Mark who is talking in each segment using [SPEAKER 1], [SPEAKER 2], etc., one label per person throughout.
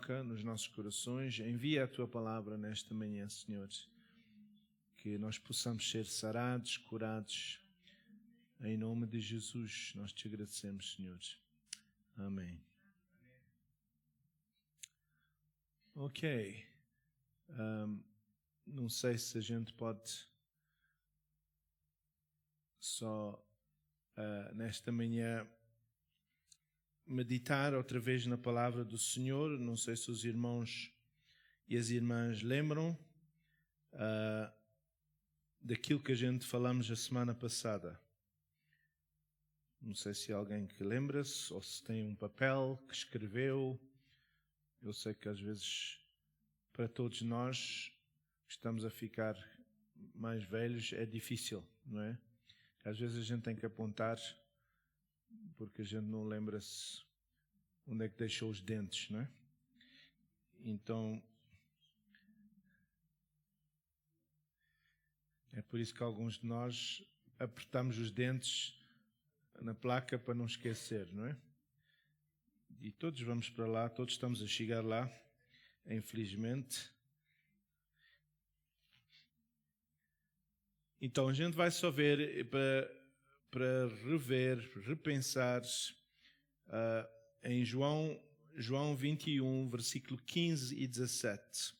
[SPEAKER 1] toca nos nossos corações. Envia a Tua palavra nesta manhã, Senhor. Que nós possamos ser sarados, curados. Em nome de Jesus, nós te agradecemos, Senhor. Amém. Ok. Não sei se a gente pode só nesta manhã meditar outra vez na palavra do Senhor. Não sei se os irmãos e as irmãs lembram daquilo que a gente falamos a semana passada. Não sei se há alguém que lembra-se ou se tem um papel que escreveu. Eu sei que às vezes para todos nós que estamos a ficar mais velhos é difícil, não é? Às vezes a gente tem que apontar porque a gente não lembra-se onde é que deixou os dentes, não é? Então, é por isso que alguns de nós apertamos os dentes na placa para não esquecer, não é? E todos vamos para lá, todos estamos a chegar lá, infelizmente. Então, a gente vai só ver para rever, repensar em João 21, versículo 15 e 17.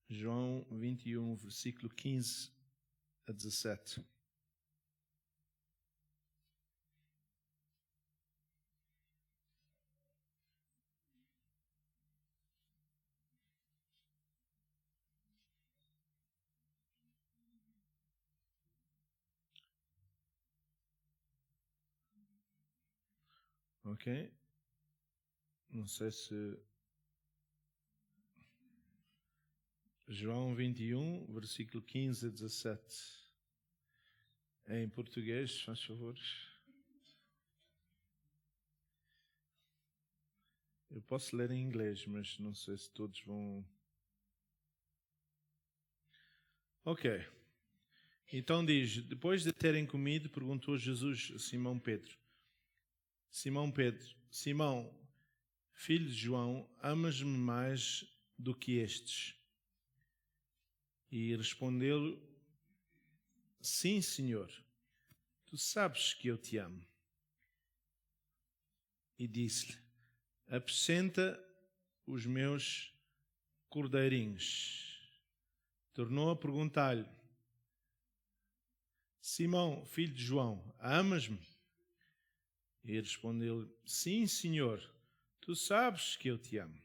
[SPEAKER 1] João 21, versículo 15 a 17. Ok? Não sei se... João 21, versículo 15 a 17. Em português, faz favor. Eu posso ler em inglês, mas não sei se todos vão... Ok. Então diz, depois de terem comido, perguntou Jesus a Simão Pedro. Simão Pedro, Simão, filho de João, amas-me mais do que estes? E respondeu-lhe, sim, Senhor, tu sabes que eu te amo. E disse-lhe, apacenta os meus cordeirinhos. Tornou a perguntar-lhe, Simão, filho de João, amas-me? E respondeu-lhe, sim, Senhor, tu sabes que eu te amo.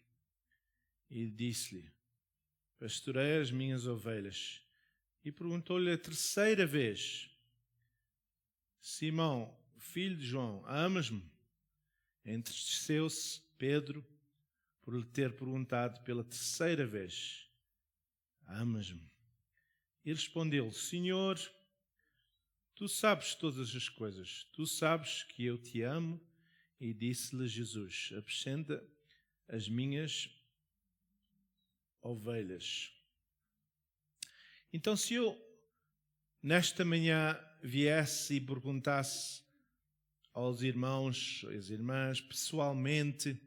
[SPEAKER 1] E disse-lhe, pastorei as minhas ovelhas. E perguntou-lhe a terceira vez, Simão, filho de João, amas-me? Entristeceu-se Pedro por lhe ter perguntado pela terceira vez, amas-me? E respondeu-lhe, Senhor, tu sabes todas as coisas, tu sabes que eu te amo. E disse-lhe Jesus, apacenta as minhas ovelhas. Então, se eu nesta manhã viesse e perguntasse aos irmãos, às irmãs, pessoalmente,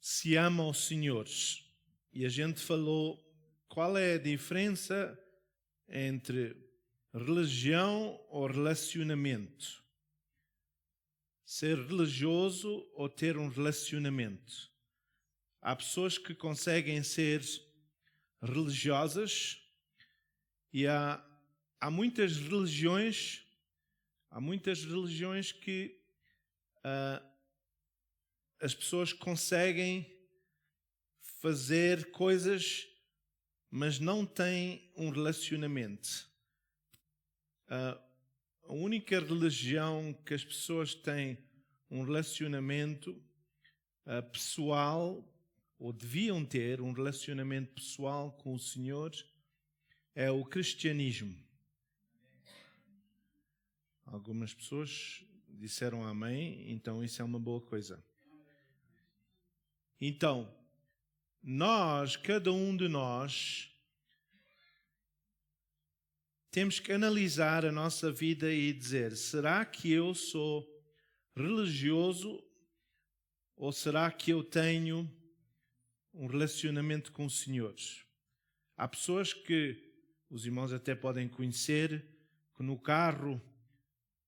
[SPEAKER 1] se amam os senhores, e a gente falou qual é a diferença entre religião ou relacionamento, ser religioso ou ter um relacionamento. Há pessoas que conseguem ser religiosas e há muitas religiões que as pessoas conseguem fazer coisas, mas não têm um relacionamento. A única religião que as pessoas têm um relacionamento pessoal, ou deviam ter um relacionamento pessoal com o Senhor, é o cristianismo. Algumas pessoas disseram amém, então isso é uma boa coisa. Então, cada um de nós, temos que analisar a nossa vida e dizer: será que eu sou religioso ou será que eu tenho um relacionamento com o Senhor? Há pessoas que os irmãos até podem conhecer, que no carro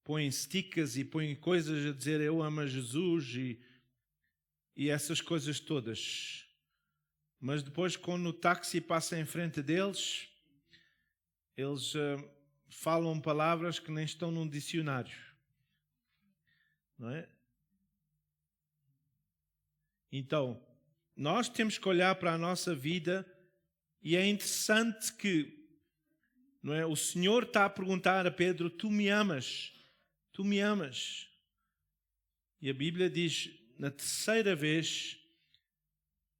[SPEAKER 1] põem stickers e põem coisas a dizer eu amo a Jesus e essas coisas todas. Mas depois, quando o táxi passa em frente deles, eles falam palavras que nem estão num dicionário. Não é? Então, nós temos que olhar para a nossa vida e é interessante que, não é, o Senhor está a perguntar a Pedro: tu me amas? Tu me amas? E a Bíblia diz, na terceira vez,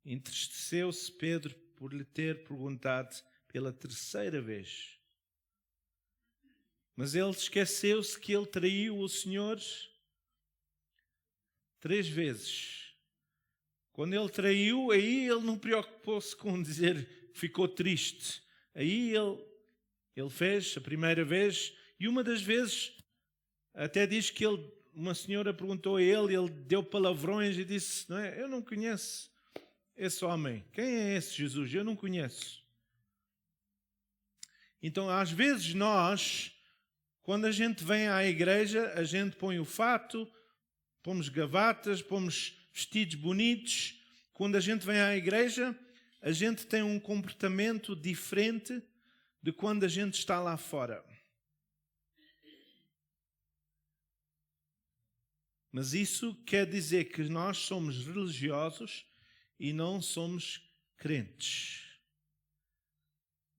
[SPEAKER 1] entristeceu-se Pedro por lhe ter perguntado pela terceira vez. Mas ele esqueceu-se que ele traiu o Senhor 3 vezes. Quando ele traiu, aí ele não preocupou-se com dizer que ficou triste. Aí ele fez a primeira vez e uma das vezes até diz que uma senhora perguntou a ele deu palavrões e disse: não é, eu não conheço esse homem. Quem é esse Jesus? Eu não conheço. Então, às vezes nós, quando a gente vem à igreja, a gente põe o fato, pomos gravatas, pomos vestidos bonitos. Quando a gente vem à igreja, a gente tem um comportamento diferente de quando a gente está lá fora. Mas isso quer dizer que nós somos religiosos e não somos crentes.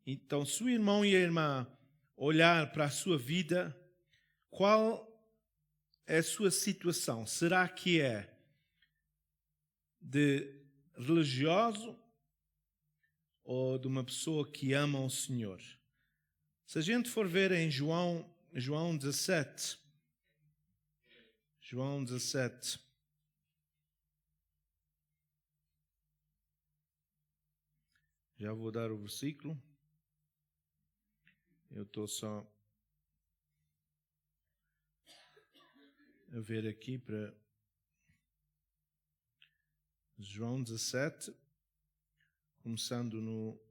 [SPEAKER 1] Então, se o irmão e a irmã olhar para a sua vida, qual é a sua situação? Será que é de religioso ou de uma pessoa que ama o Senhor? Se a gente for ver em João 17, João 17, já vou dar o versículo. Eu estou só a ver aqui para João 17, começando no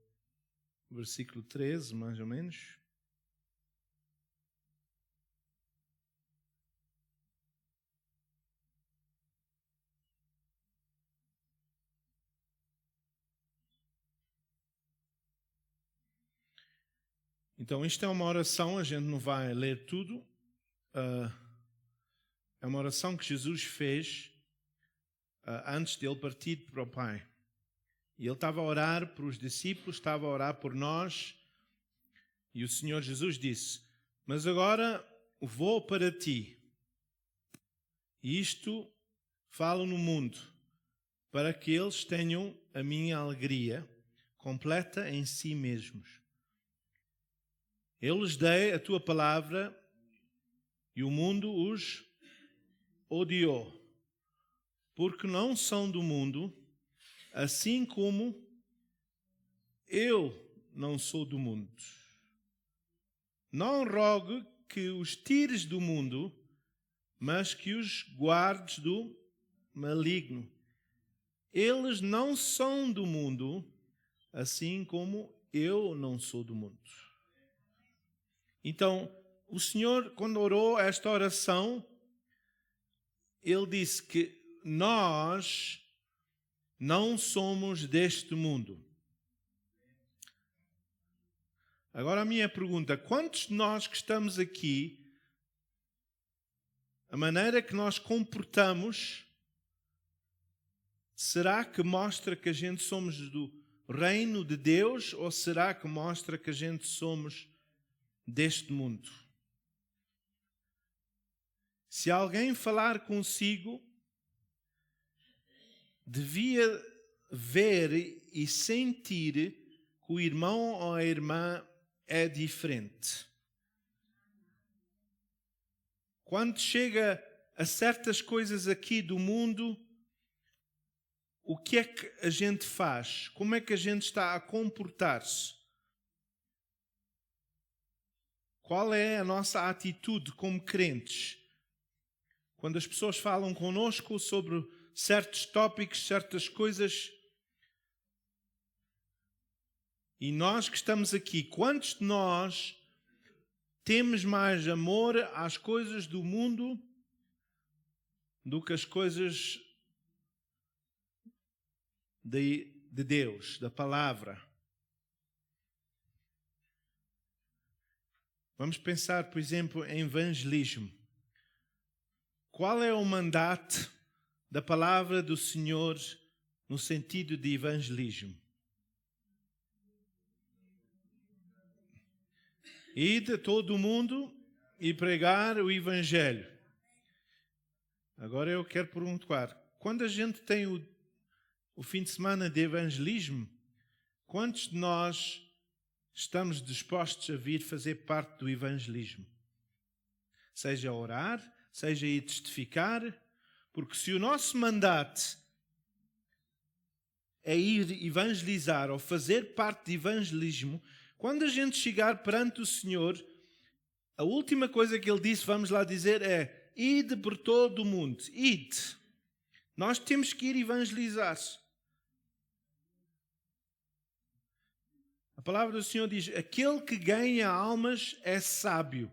[SPEAKER 1] versículo 13, mais ou menos. Então, isto é uma oração, a gente não vai ler tudo. É uma oração que Jesus fez antes de ele partir para o Pai. E ele estava a orar por os discípulos, estava a orar por nós. E o Senhor Jesus disse: mas agora vou para ti. E isto falo no mundo, para que eles tenham a minha alegria completa em si mesmos. Eu lhes dei a tua palavra e o mundo os odiou, porque não são do mundo, assim como eu não sou do mundo. Não rogo que os tires do mundo, mas que os guardes do maligno. Eles não são do mundo, assim como eu não sou do mundo. Então, o Senhor, quando orou esta oração, Ele disse que nós não somos deste mundo. Agora a minha pergunta: quantos de nós que estamos aqui, a maneira que nós comportamos, será que mostra que a gente somos do reino de Deus ou será que mostra que a gente somos deste mundo? Se alguém falar consigo, devia ver e sentir que o irmão ou a irmã é diferente. Quando chega a certas coisas aqui do mundo, o que é que a gente faz? Como é que a gente está a comportar-se? Qual é a nossa atitude como crentes? Quando as pessoas falam conosco sobre certos tópicos, certas coisas, e nós que estamos aqui, quantos de nós temos mais amor às coisas do mundo do que as coisas de Deus, da palavra? Vamos pensar, por exemplo, em evangelismo. Qual é o mandato da palavra do Senhor no sentido de evangelismo? Ide a todo o mundo e pregar o evangelho. Agora eu quero perguntar, quando a gente tem o fim de semana de evangelismo, quantos de nós estamos dispostos a vir fazer parte do evangelismo? Seja orar, seja ir testificar, porque se o nosso mandato é ir evangelizar ou fazer parte de evangelismo, quando a gente chegar perante o Senhor, a última coisa que Ele disse, vamos lá dizer, é: ide por todo o mundo, ide. Nós temos que ir evangelizar. A palavra do Senhor diz: aquele que ganha almas é sábio.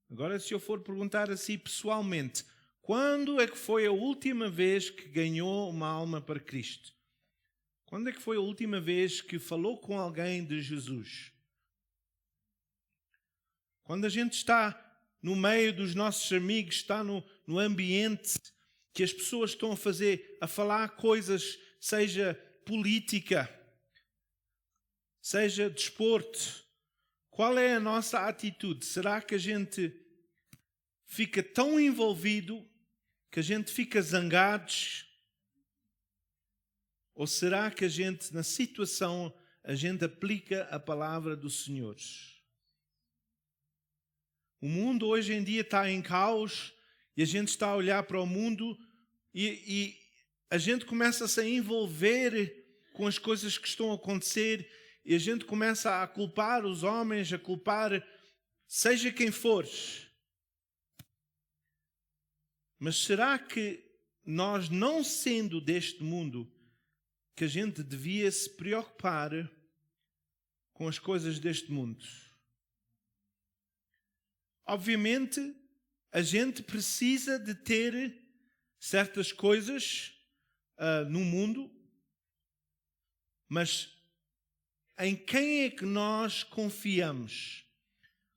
[SPEAKER 1] Agora, se eu for perguntar assim pessoalmente, quando é que foi a última vez que ganhou uma alma para Cristo? Quando é que foi a última vez que falou com alguém de Jesus? Quando a gente está no meio dos nossos amigos, está no ambiente que as pessoas estão a falar coisas, seja política, seja desporto, qual é a nossa atitude? Será que a gente fica tão envolvido que a gente fica zangados? Ou será que a gente, na situação, a gente aplica a palavra do Senhor? O mundo hoje em dia está em caos e a gente está a olhar para o mundo e a gente começa a se envolver com as coisas que estão a acontecer e a gente começa a culpar os homens, a culpar seja quem for. Mas será que nós, não sendo deste mundo, que a gente devia se preocupar com as coisas deste mundo? Obviamente, a gente precisa de ter certas coisas no mundo, mas em quem é que nós confiamos?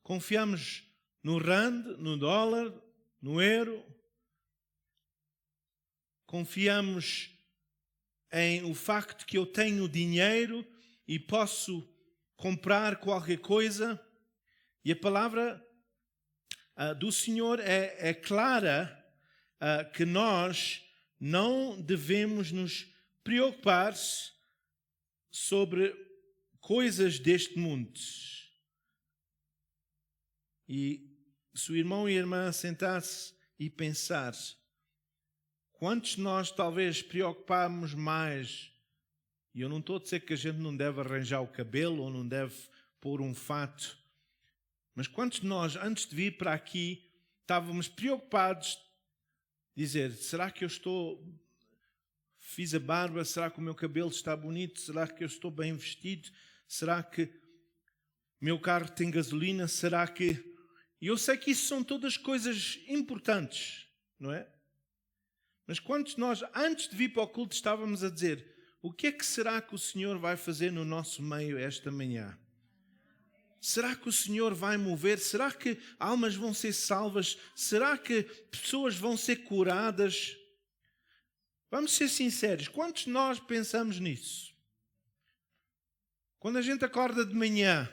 [SPEAKER 1] Confiamos no rand, no dólar, no euro? Confiamos em o facto que eu tenho dinheiro e posso comprar qualquer coisa? E a palavra do Senhor é clara que nós não devemos nos preocupar sobre coisas deste mundo. E se o irmão e a irmã sentar-se e pensar, quantos de nós talvez preocupamos mais? E eu não estou a dizer que a gente não deve arranjar o cabelo ou não deve pôr um fato, mas quantos de nós, antes de vir para aqui, estávamos preocupados, dizer, será que fiz a barba, será que o meu cabelo está bonito, será que eu estou bem vestido, será que o meu carro tem gasolina, será que... E eu sei que isso são todas coisas importantes, não é? Mas quantos de nós, antes de vir para o culto, estávamos a dizer, o que é que será que o Senhor vai fazer no nosso meio esta manhã? Será que o Senhor vai mover? Será que almas vão ser salvas? Será que pessoas vão ser curadas? Vamos ser sinceros, quantos de nós pensamos nisso? Quando a gente acorda de manhã,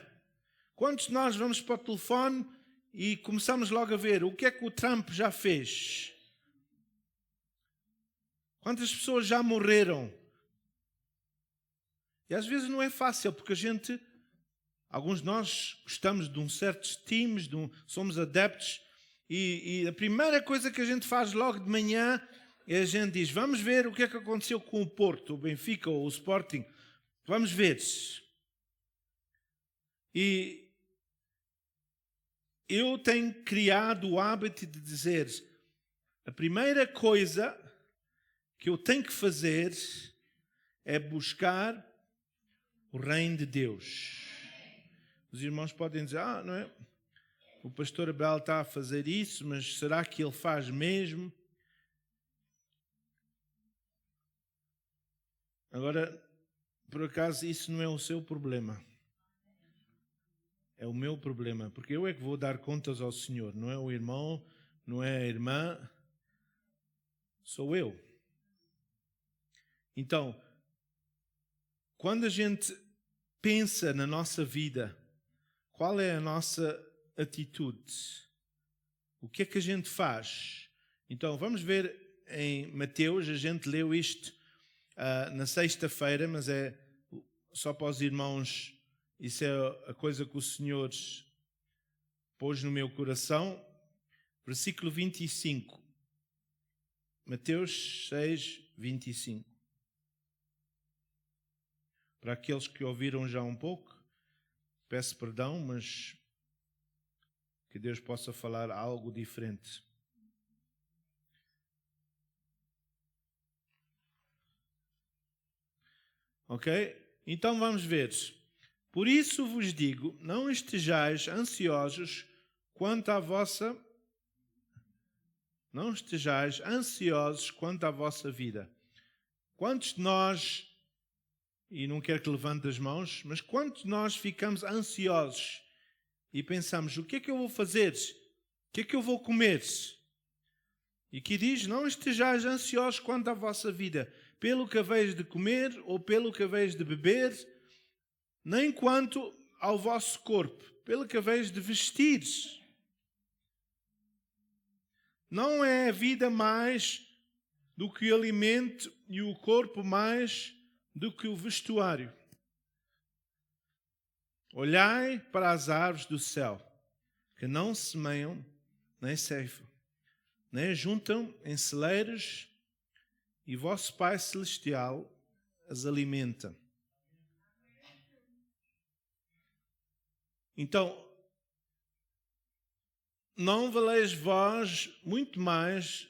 [SPEAKER 1] quantos de nós vamos para o telefone e começamos logo a ver o que é que o Trump já fez? Quantas pessoas já morreram? E às vezes não é fácil, porque alguns de nós gostamos de certos times, somos adeptos, e a primeira coisa que a gente faz logo de manhã é a gente diz, vamos ver o que é que aconteceu com o Porto, o Benfica ou o Sporting. Vamos ver. E eu tenho criado o hábito de dizer: a primeira coisa que eu tenho que fazer é buscar o reino de Deus. Os irmãos podem dizer: não é? O pastor Abel está a fazer isso, mas será que ele faz mesmo? Agora, por acaso, isso não é o seu problema. É o meu problema, porque eu é que vou dar contas ao Senhor, não é o irmão, não é a irmã, sou eu. Então, quando a gente pensa na nossa vida, qual é a nossa atitude? O que é que a gente faz? Então, vamos ver em Mateus, a gente leu isto na sexta-feira, mas é só para os irmãos, isso é a coisa que o Senhor pôs no meu coração. Versículo 25. Mateus 6, 25. Para aqueles que ouviram já um pouco, peço perdão, mas que Deus possa falar algo diferente. Ok? Então vamos ver. Por isso vos digo, não estejais ansiosos quanto à vossa... Não estejais ansiosos quanto à vossa vida. Quantos de nós, e não quero que levante as mãos, mas quantos de nós ficamos ansiosos e pensamos: o que é que eu vou fazer? O que é que eu vou comer? E aqui diz: não estejais ansiosos quanto à vossa vida, pelo que haveis de comer ou pelo que haveis de beber, nem quanto ao vosso corpo, pelo que haveis de vestir. Não é a vida mais do que o alimento e o corpo mais do que o vestuário. Olhai para as árvores do céu, que não semeiam, nem ceifam, nem ajuntam em celeiros, e vosso Pai Celestial as alimenta. Então, não valeis vós muito mais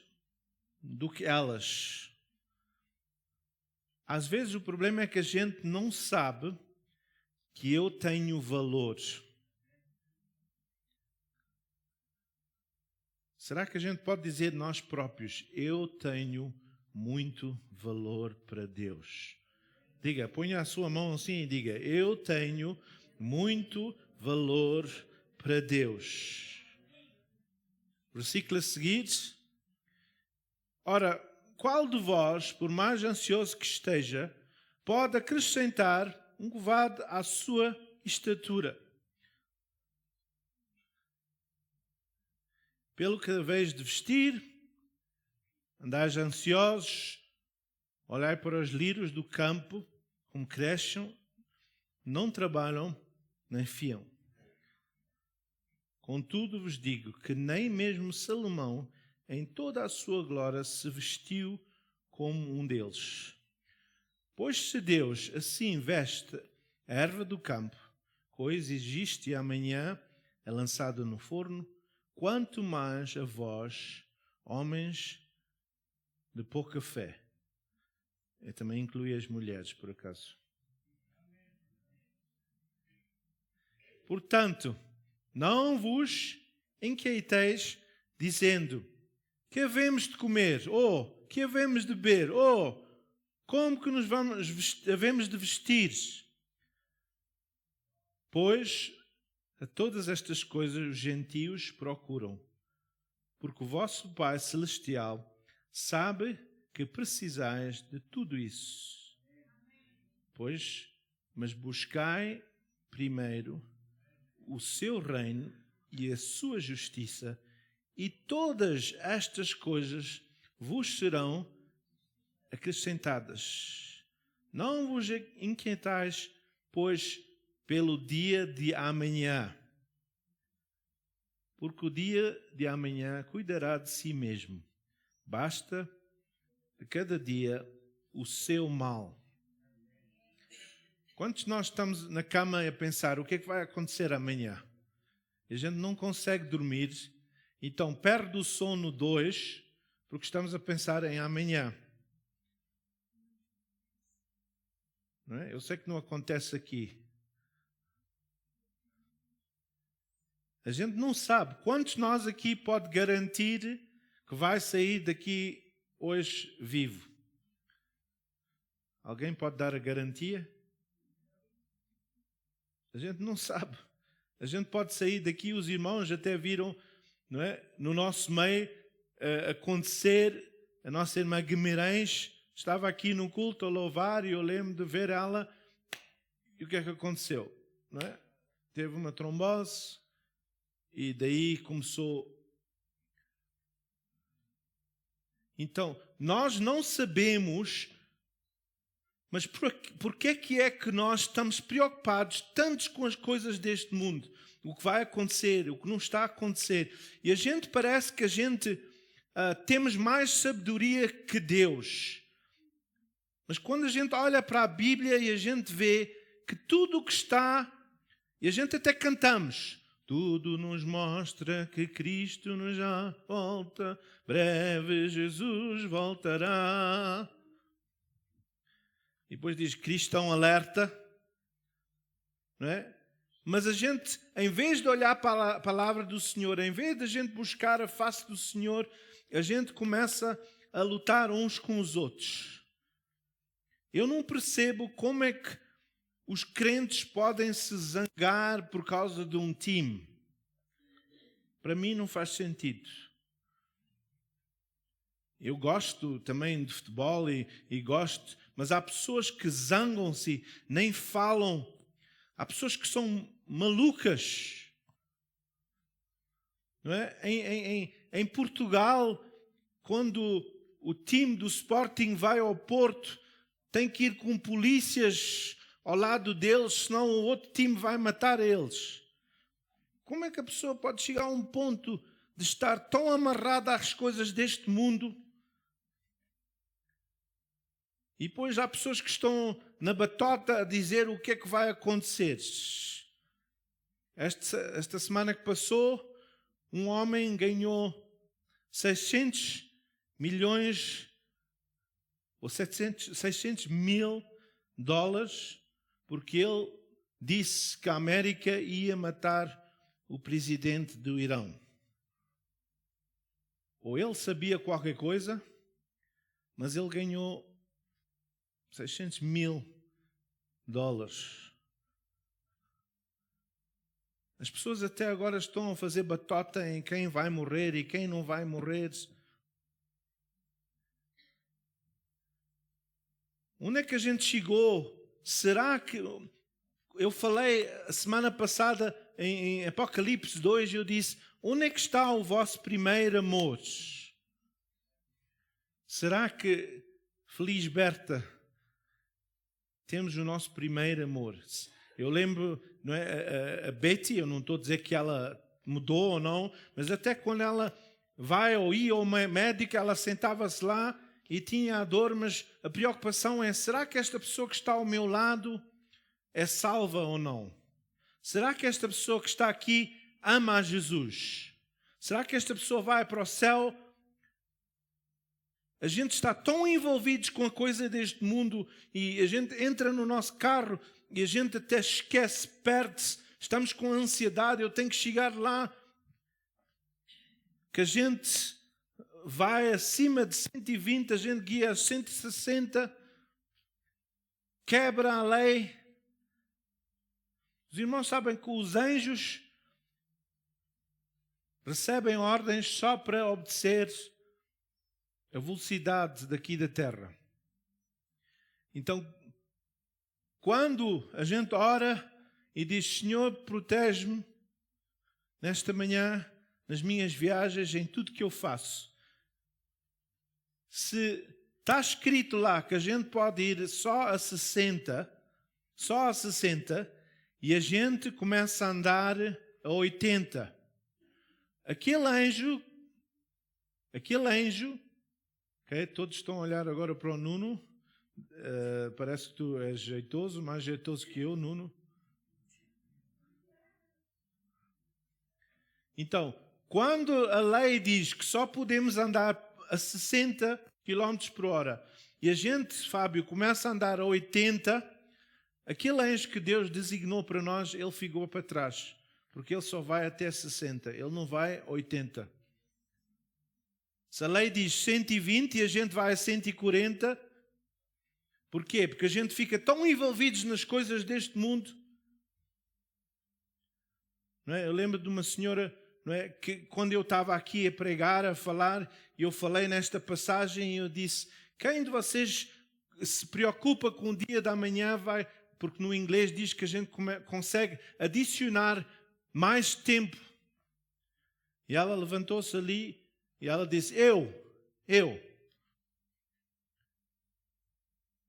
[SPEAKER 1] do que elas. Às vezes o problema é que a gente não sabe que eu tenho valor. Será que a gente pode dizer nós próprios: eu tenho muito valor para Deus? Diga, ponha a sua mão assim e diga: eu tenho muito valor para Deus. Versículo a seguir. Ora, qual de vós, por mais ansioso que esteja, pode acrescentar um covarde à sua estatura? Pelo que haveis de vestir, andais ansiosos, olhai para os lírios do campo, como crescem, não trabalham, nem fiam. Contudo vos digo que nem mesmo Salomão, em toda a sua glória, se vestiu como um deles. Pois se Deus assim veste a erva do campo, que hoje existe e amanhã é lançada no forno, quanto mais a vós, homens de pouca fé. Eu também incluí as mulheres, por acaso. Portanto, não vos inquieteis dizendo: que havemos de comer? Ou que havemos de beber? Ou como que nos havemos de vestir? Pois a todas estas coisas os gentios procuram, porque o vosso Pai Celestial sabe que precisais de tudo isso. Mas buscai primeiro o seu reino e a sua justiça, e todas estas coisas vos serão acrescentadas. Não vos inquietais, pois, pelo dia de amanhã, porque o dia de amanhã cuidará de si mesmo. Basta de cada dia o seu mal. Quantos de nós estamos na cama a pensar: o que é que vai acontecer amanhã? e a gente não consegue dormir, então perde o sono 2, porque estamos a pensar em amanhã. Não é? Eu sei que não acontece aqui. A gente não sabe. Quantos de nós aqui pode garantir que vai sair daqui hoje vivo? Alguém pode dar a garantia? A gente não sabe. A gente pode sair daqui, os irmãos até viram, não é, no nosso meio acontecer. A nossa irmã Guimarães estava aqui no culto a louvar e eu lembro de ver ela. E o que é que aconteceu? Não é? Teve uma trombose e daí começou. Então, nós não sabemos, mas por que é que nós estamos preocupados tanto com as coisas deste mundo? O que vai acontecer, o que não está a acontecer. E a gente parece que a gente temos mais sabedoria que Deus. Mas quando a gente olha para a Bíblia e a gente vê que tudo o que está, e a gente até cantamos, tudo nos mostra que Cristo nos já volta, breve Jesus voltará. E depois diz, cristão alerta, não é? Mas a gente, em vez de olhar para a palavra do Senhor, em vez de a gente buscar a face do Senhor, a gente começa a lutar uns com os outros. Eu não percebo como é que os crentes podem se zangar por causa de um time. Para mim não faz sentido. Eu gosto também de futebol e gosto, mas há pessoas que zangam-se, nem falam. Há pessoas que são malucas. Não é? Em Portugal, quando o time do Sporting vai ao Porto, tem que ir com polícias ao lado deles, senão o outro time vai matar eles. Como é que a pessoa pode chegar a um ponto de estar tão amarrada às coisas deste mundo? E depois há pessoas que estão na batota a dizer o que é que vai acontecer. Esta semana que passou, um homem ganhou 600 milhões ou 600 mil dólares porque ele disse que a América ia matar o presidente do Irão. Ou ele sabia qualquer coisa, mas ele ganhou 600 mil dólares. As pessoas até agora estão a fazer batota em quem vai morrer e quem não vai morrer. Onde é que a gente chegou? Será que... Eu falei a semana passada em Apocalipse 2, eu disse, onde é que está o vosso primeiro amor? Será que, Feliz Berta, temos o nosso primeiro amor? Eu lembro, não é, a Betty, eu não estou a dizer que ela mudou ou não, mas até quando ela vai ou ia ao médico, ela sentava-se lá e tinha a dor, mas a preocupação é, será que esta pessoa que está ao meu lado é salva ou não? Será que esta pessoa que está aqui ama a Jesus? Será que esta pessoa vai para o céu? A gente está tão envolvidos com a coisa deste mundo e a gente entra no nosso carro e a gente até esquece, perde-se. Estamos com ansiedade, eu tenho que chegar lá. Que a gente vai acima de 120, a gente guia a 160, quebra a lei. Os irmãos sabem que os anjos recebem ordens só para obedecer a velocidade daqui da terra. Então, quando a gente ora e diz, Senhor, protege-me nesta manhã, nas minhas viagens, em tudo que eu faço. Se está escrito lá que a gente pode ir só a 60, e a gente começa a andar a 80. Aquele anjo, okay, todos estão a olhar agora para o Nuno, parece que tu és jeitoso, mais jeitoso que eu, Nuno. Então, quando a lei diz que só podemos andar a 60 km por hora e a gente, Fábio, começa a andar a 80, aquele anjo que Deus designou para nós, ele ficou para trás. Porque ele só vai até 60, ele não vai a 80. Se a lei diz 120 e a gente vai a 140, porquê? Porque a gente fica tão envolvidos nas coisas deste mundo. Não é? Eu lembro de uma senhora, não é, que quando eu estava aqui a pregar, a falar, eu falei nesta passagem e eu disse, quem de vocês se preocupa com o dia da manhã vai... Porque no inglês diz que a gente consegue adicionar mais tempo. E ela levantou-se ali e ela disse, eu.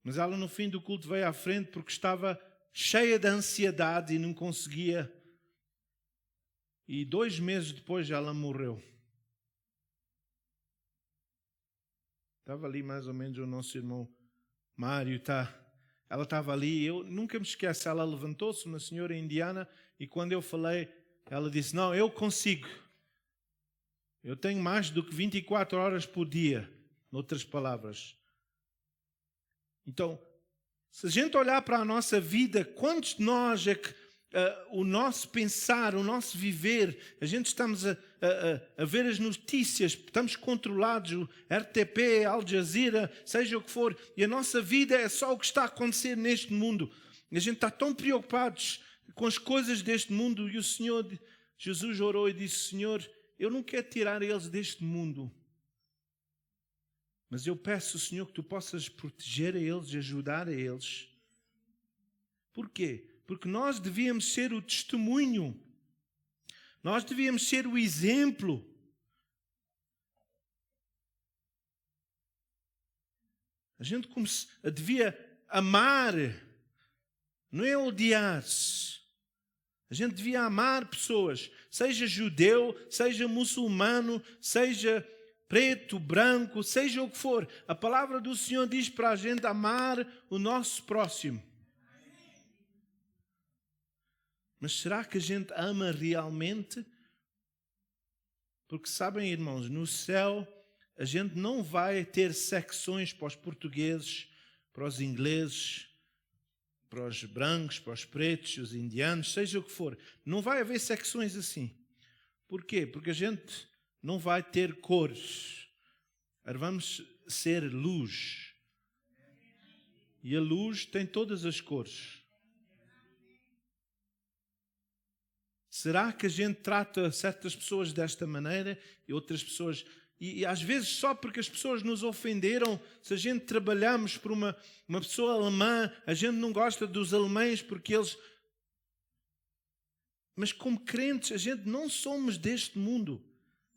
[SPEAKER 1] Mas ela no fim do culto veio à frente porque estava cheia de ansiedade e não conseguia. E 2 meses depois ela morreu. Estava ali mais ou menos o nosso irmão Mário, ela estava ali, eu nunca me esqueço, ela levantou-se, uma senhora indiana, e quando eu falei, ela disse, não, eu consigo. Eu tenho mais do que 24 horas por dia, noutras palavras. Então, se a gente olhar para a nossa vida, quantos de nós é que o nosso pensar, o nosso viver, a gente estamos a ver as notícias, estamos controlados, o RTP, Al Jazeera, seja o que for, e a nossa vida é só o que está a acontecer neste mundo. A gente está tão preocupados com as coisas deste mundo, e o Senhor, Jesus orou e disse, Senhor, eu não quero tirar eles deste mundo, mas eu peço, Senhor, que Tu possas proteger a eles e ajudar a eles. Porquê? Porque nós devíamos ser o testemunho. Nós devíamos ser o exemplo. A gente devia amar, não é odiar-se. A gente devia amar pessoas, seja judeu, seja muçulmano, seja preto, branco, seja o que for. A palavra do Senhor diz para a gente amar o nosso próximo. Mas será que a gente ama realmente? Porque sabem, irmãos, no céu a gente não vai ter secções para os portugueses, para os ingleses, para os brancos, para os pretos, os indianos, seja o que for. Não vai haver secções assim. Porquê? Porque a gente não vai ter cores. Vamos ser luz. E a luz tem todas as cores. Será que a gente trata certas pessoas desta maneira e outras pessoas... E às vezes só porque as pessoas nos ofenderam, se a gente trabalhamos por uma pessoa alemã, a gente não gosta dos alemães porque eles... Mas como crentes, a gente não somos deste mundo.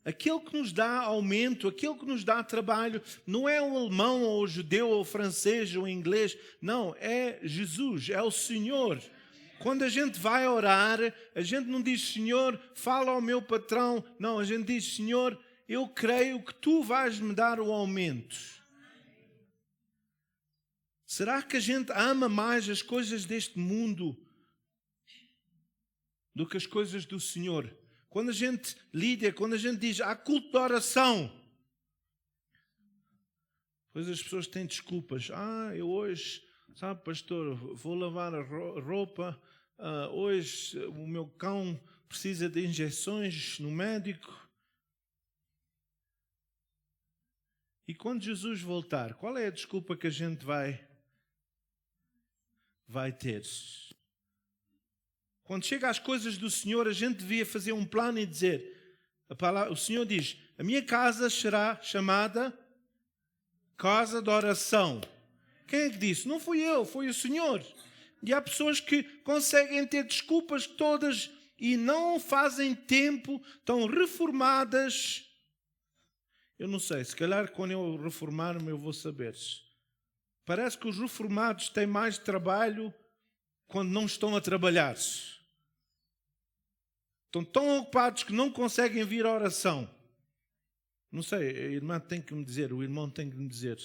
[SPEAKER 1] Aquele que nos dá aumento, aquele que nos dá trabalho, não é o alemão ou o judeu ou o francês ou o inglês. Não, é Jesus, é o Senhor. Quando a gente vai orar, a gente não diz, Senhor, fala ao meu patrão. Não, a gente diz, Senhor, eu creio que Tu vais me dar o aumento. Será que a gente ama mais as coisas deste mundo do que as coisas do Senhor? Quando a gente lida, quando a gente diz, há culto de oração, depois as pessoas têm desculpas. Eu hoje, sabe, pastor, vou lavar a roupa, hoje o meu cão precisa de injeções no médico. E quando Jesus voltar, qual é a desculpa que a gente vai ter? Quando chega às coisas do Senhor, a gente devia fazer um plano e dizer, o Senhor diz, a minha casa será chamada casa de oração. Quem é que disse? Não fui eu, foi o Senhor. E há pessoas que conseguem ter desculpas todas e não fazem tempo, estão reformadas. Eu não sei, se calhar quando eu reformar-me eu vou saber. Parece que os reformados têm mais trabalho quando não estão a trabalhar. Estão tão ocupados que não conseguem vir à oração. Não sei, a irmã tem que me dizer, o irmão tem que me dizer.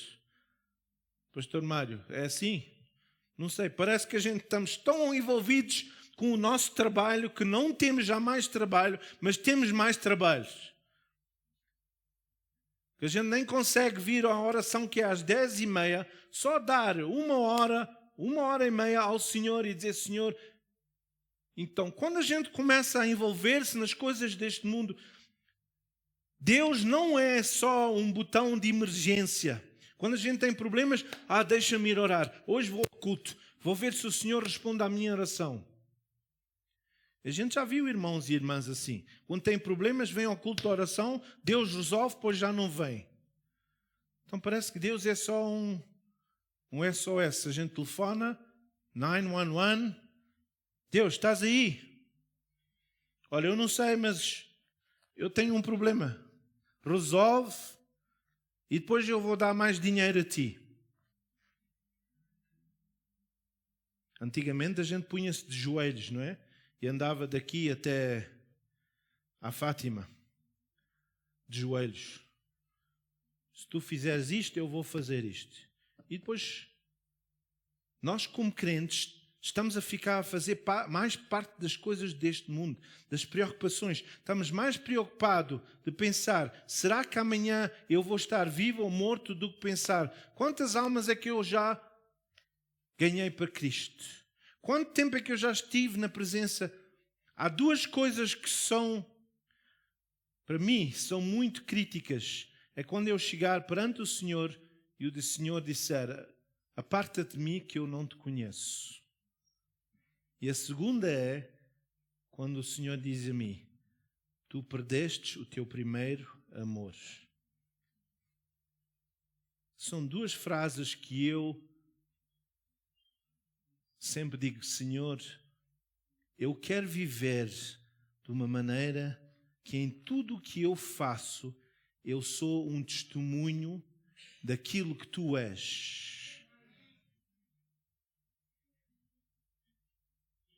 [SPEAKER 1] Pastor Mário, é assim? Não sei, parece que a gente estamos tão envolvidos com o nosso trabalho, que não temos já mais trabalho, mas temos mais trabalhos. Que a gente nem consegue vir à oração que é às 10h30, só dar 1 hora e meia ao Senhor e dizer: Senhor. Então, quando a gente começa a envolver-se nas coisas deste mundo, Deus não é só um botão de emergência. Quando a gente tem problemas, deixa-me ir orar. Hoje vou ao culto, vou ver se o Senhor responde à minha oração. A gente já viu irmãos e irmãs assim. Quando tem problemas, vem ao culto de oração, Deus resolve, depois já não vem. Então parece que Deus é só um SOS. A gente telefona, 911, Deus, estás aí? Olha, eu não sei, mas eu tenho um problema. Resolve e depois eu vou dar mais dinheiro a ti. Antigamente a gente punha-se de joelhos, não é? E andava daqui até à Fátima, de joelhos. Se tu fizeres isto, eu vou fazer isto. E depois, nós como crentes, estamos a ficar a fazer mais parte das coisas deste mundo, das preocupações. Estamos mais preocupados de pensar, será que amanhã eu vou estar vivo ou morto, do que pensar, quantas almas é que eu já ganhei para Cristo? Quanto tempo é que eu já estive na presença? Há duas coisas que são, para mim, são muito críticas. É quando eu chegar perante o Senhor e o Senhor disser: aparta-te de mim que eu não te conheço. E a segunda é quando o Senhor diz a mim: tu perdeste o teu primeiro amor. São duas frases que eu sempre digo: Senhor, eu quero viver de uma maneira que em tudo o que eu faço, eu sou um testemunho daquilo que tu és.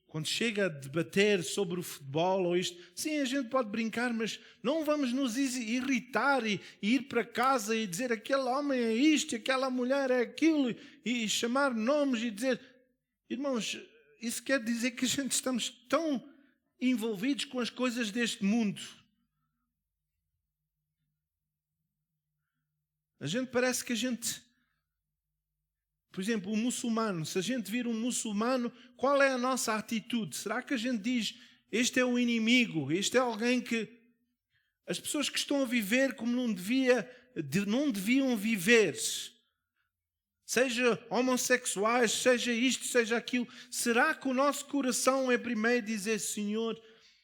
[SPEAKER 1] Quando chega a debater sobre o futebol ou isto, sim, a gente pode brincar, mas não vamos nos irritar e ir para casa e dizer aquele homem é isto, aquela mulher é aquilo, e chamar nomes e dizer... Irmãos, isso quer dizer que a gente estamos tão envolvidos com as coisas deste mundo. A gente parece que a gente... Por exemplo, o muçulmano, se a gente vir um muçulmano, qual é a nossa atitude? Será que a gente diz, este é o inimigo, este é alguém que... As pessoas que estão a viver como não deviam viver, seja homossexuais, seja isto, seja aquilo, será que o nosso coração é primeiro dizer, Senhor,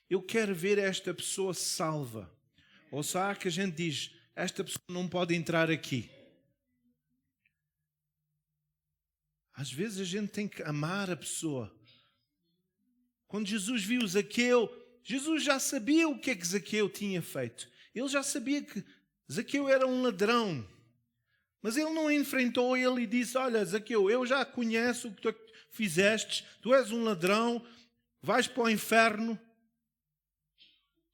[SPEAKER 1] eu quero ver esta pessoa salva? Ou será que a gente diz, esta pessoa não pode entrar aqui? Às vezes a gente tem que amar a pessoa. Quando Jesus viu Zaqueu, Jesus já sabia o que é que Zaqueu tinha feito. Ele já sabia que Zaqueu era um ladrão. Mas ele não enfrentou ele e disse, olha Zaqueu, eu já conheço o que tu fizeste, tu és um ladrão, vais para o inferno.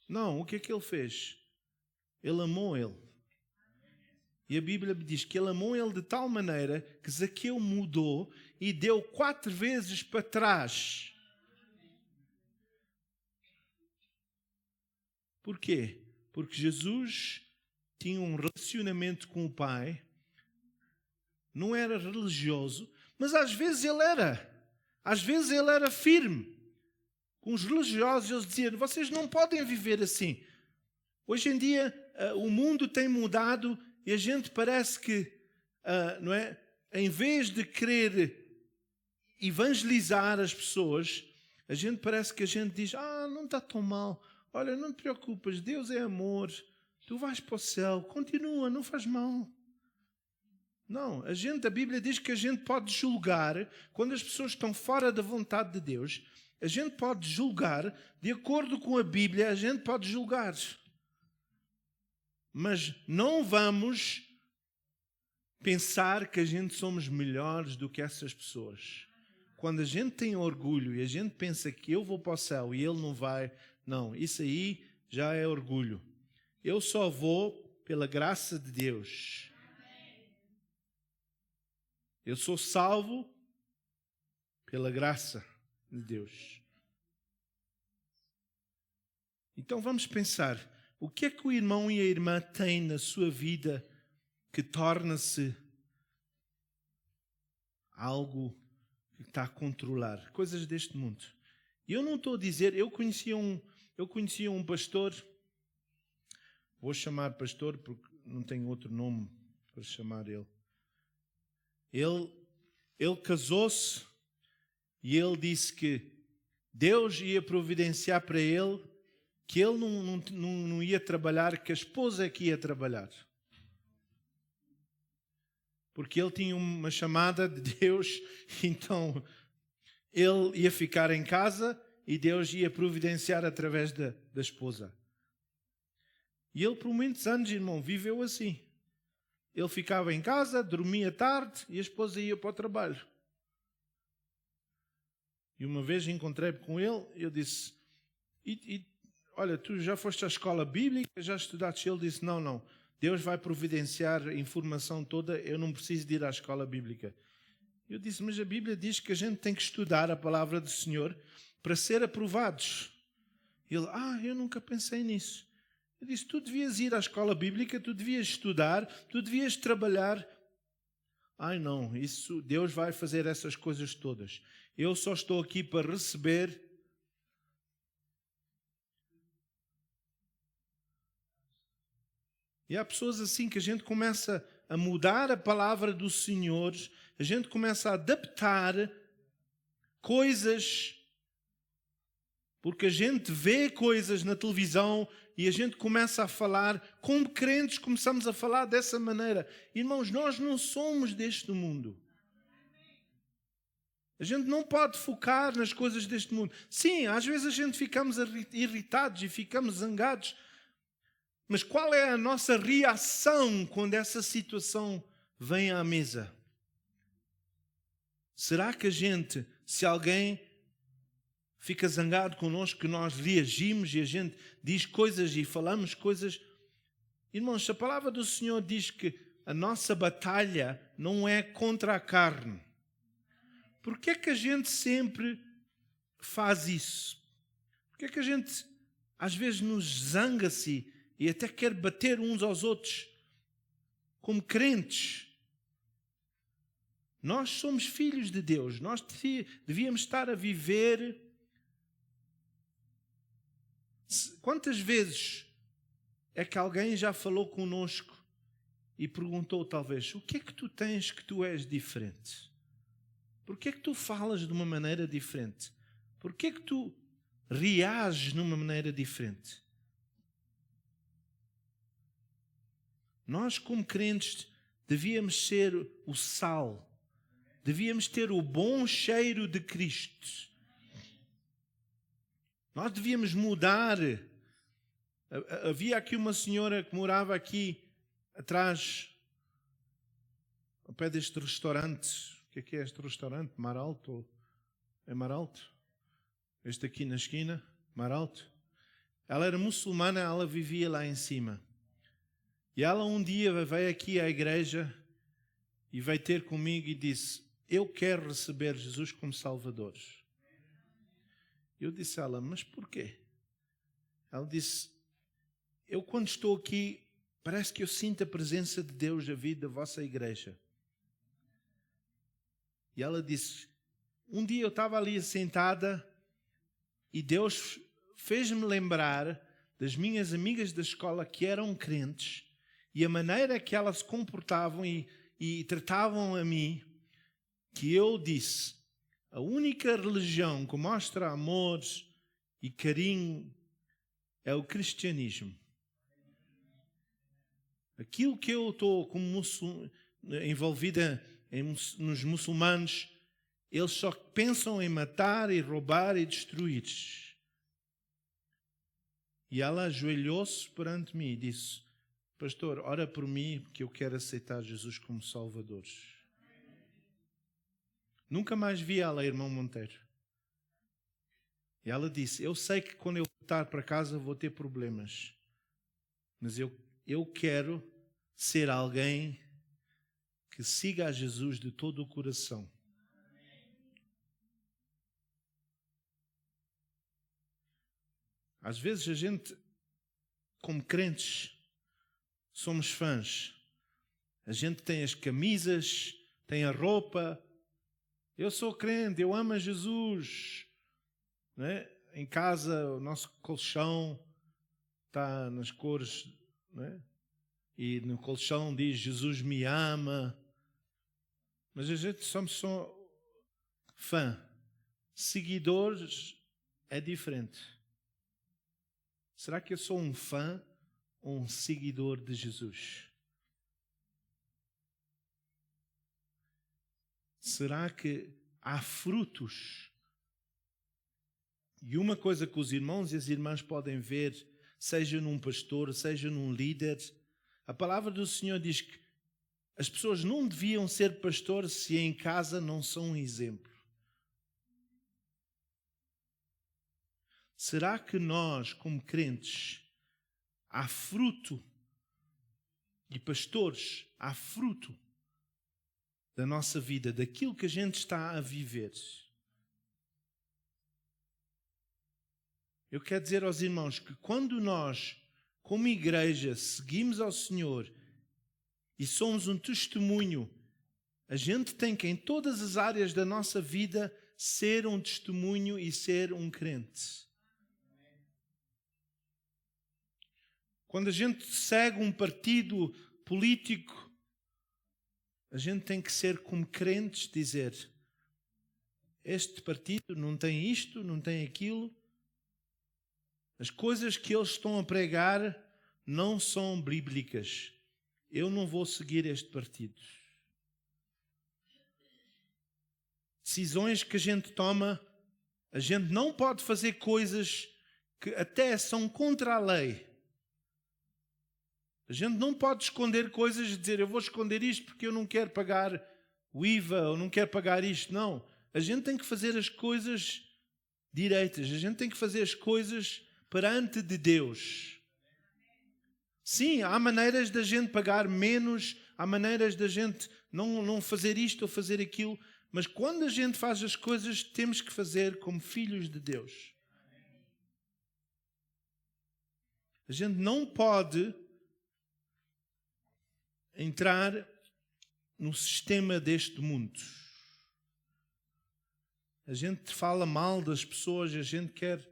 [SPEAKER 1] Não, o que é que ele fez? Ele amou ele. E a Bíblia diz que ele amou ele de tal maneira que Zaqueu mudou e deu 4 vezes para trás. Porquê? Porque Jesus tinha um relacionamento com o Pai, não era religioso, mas às vezes ele era. Às vezes ele era firme. Com os religiosos eles diziam, vocês não podem viver assim. Hoje em dia o mundo tem mudado e a gente parece que, não é? Em vez de querer evangelizar as pessoas, a gente parece que a gente diz, não está tão mal. Olha, não te preocupes, Deus é amor. Tu vais para o céu, continua, não faz mal. Não, a Bíblia diz que a gente pode julgar, quando as pessoas estão fora da vontade de Deus, a gente pode julgar, de acordo com a Bíblia, a gente pode julgar. Mas não vamos pensar que a gente somos melhores do que essas pessoas. Quando a gente tem orgulho e a gente pensa que eu vou para o céu e ele não vai, não, isso aí já é orgulho. Eu só vou pela graça de Deus. Eu sou salvo pela graça de Deus. Então vamos pensar, o que é que o irmão e a irmã têm na sua vida que torna-se algo que está a controlar? Coisas deste mundo. Eu não estou a dizer, eu conhecia um pastor, vou chamar pastor porque não tenho outro nome para chamar ele. Ele casou-se e ele disse que Deus ia providenciar para ele que ele não ia trabalhar, que a esposa é que ia trabalhar. Porque ele tinha uma chamada de Deus, então ele ia ficar em casa e Deus ia providenciar através da esposa. E ele por muitos anos, irmão, viveu assim. Ele ficava em casa, dormia tarde e a esposa ia para o trabalho. E uma vez encontrei-me com ele, eu disse, olha, tu já foste à escola bíblica, já estudaste? Ele disse, não, Deus vai providenciar a informação toda, eu não preciso de ir à escola bíblica. Eu disse, mas a Bíblia diz que a gente tem que estudar a palavra do Senhor para ser aprovados. Ele, eu nunca pensei nisso. Eu disse, tu devias ir à escola bíblica, tu devias estudar, tu devias trabalhar. Não, isso, Deus vai fazer essas coisas todas. Eu só estou aqui para receber. E há pessoas assim que a gente começa a mudar a palavra do Senhor, a gente começa a adaptar coisas, porque a gente vê coisas na televisão e a gente começa a falar, como crentes começamos a falar dessa maneira. Irmãos, nós não somos deste mundo. A gente não pode focar nas coisas deste mundo. Sim, às vezes a gente ficamos irritados e ficamos zangados. Mas qual é a nossa reação quando essa situação vem à mesa? Será que a gente, se alguém fica zangado connosco, que nós reagimos e a gente diz coisas e falamos coisas? Irmãos, a palavra do Senhor diz que a nossa batalha não é contra a carne. Por que é que a gente sempre faz isso? Por que é que a gente às vezes nos zanga-se e até quer bater uns aos outros como crentes? Nós somos filhos de Deus. Nós devíamos estar a viver. Quantas vezes é que alguém já falou conosco e perguntou talvez, o que é que tu tens que tu és diferente? Por que é que tu falas de uma maneira diferente? Por que é que tu reages de uma maneira diferente? Nós, como crentes, devíamos ser o sal. Devíamos ter o bom cheiro de Cristo. Nós devíamos mudar. Havia aqui uma senhora que morava aqui atrás, ao pé deste restaurante. O que é este restaurante? Maralto? É Maralto? Este aqui na esquina? Maralto? Ela era muçulmana, ela vivia lá em cima. E ela um dia veio aqui à igreja e veio ter comigo e disse, eu quero receber Jesus como Salvador. Eu disse a ela, mas porquê? Ela disse, eu quando estou aqui, parece que eu sinto a presença de Deus na vida da vossa igreja. E ela disse, um dia eu estava ali sentada e Deus fez-me lembrar das minhas amigas da escola que eram crentes e a maneira que elas se comportavam e tratavam a mim, que eu disse, a única religião que mostra amor e carinho é o cristianismo. Aquilo que eu estou como envolvida nos muçulmanos, eles só pensam em matar e roubar e destruir. E ela ajoelhou-se perante mim e disse, pastor, ora por mim porque eu quero aceitar Jesus como Salvador. Nunca mais vi ela, irmão Monteiro. E ela disse, eu sei que quando eu voltar para casa vou ter problemas, mas eu quero ser alguém que siga a Jesus de todo o coração. Às vezes a gente, como crentes, somos fãs. A gente tem as camisas, tem a roupa. Eu sou crente, eu amo a Jesus. Não é? Em casa, o nosso colchão está nas cores, não é? E no colchão diz Jesus me ama. Mas a gente somos só fã. Seguidores é diferente. Será que eu sou um fã ou um seguidor de Jesus? Será que há frutos? E uma coisa que os irmãos e as irmãs podem ver, seja num pastor, seja num líder, a palavra do Senhor diz que as pessoas não deviam ser pastores se em casa não são um exemplo. Será que nós, como crentes, há fruto, e pastores, há fruto da nossa vida, daquilo que a gente está a viver? Eu quero dizer aos irmãos que quando nós, como igreja, seguimos ao Senhor e somos um testemunho, a gente tem que, em todas as áreas da nossa vida, ser um testemunho e ser um crente. Quando a gente segue um partido político, a gente tem que ser como crentes, dizer: este partido não tem isto, não tem aquilo. As coisas que eles estão a pregar não são bíblicas. Eu não vou seguir este partido. Decisões que a gente toma, a gente não pode fazer coisas que até são contra a lei. A gente não pode esconder coisas e dizer: eu vou esconder isto porque eu não quero pagar o IVA ou não quero pagar isto. Não. A gente tem que fazer as coisas direitas. A gente tem que fazer as coisas perante de Deus. Sim, há maneiras da gente pagar menos, há maneiras da gente não fazer isto ou fazer aquilo, mas quando a gente faz as coisas, temos que fazer como filhos de Deus. A gente não pode entrar no sistema deste mundo. A gente fala mal das pessoas, a gente quer...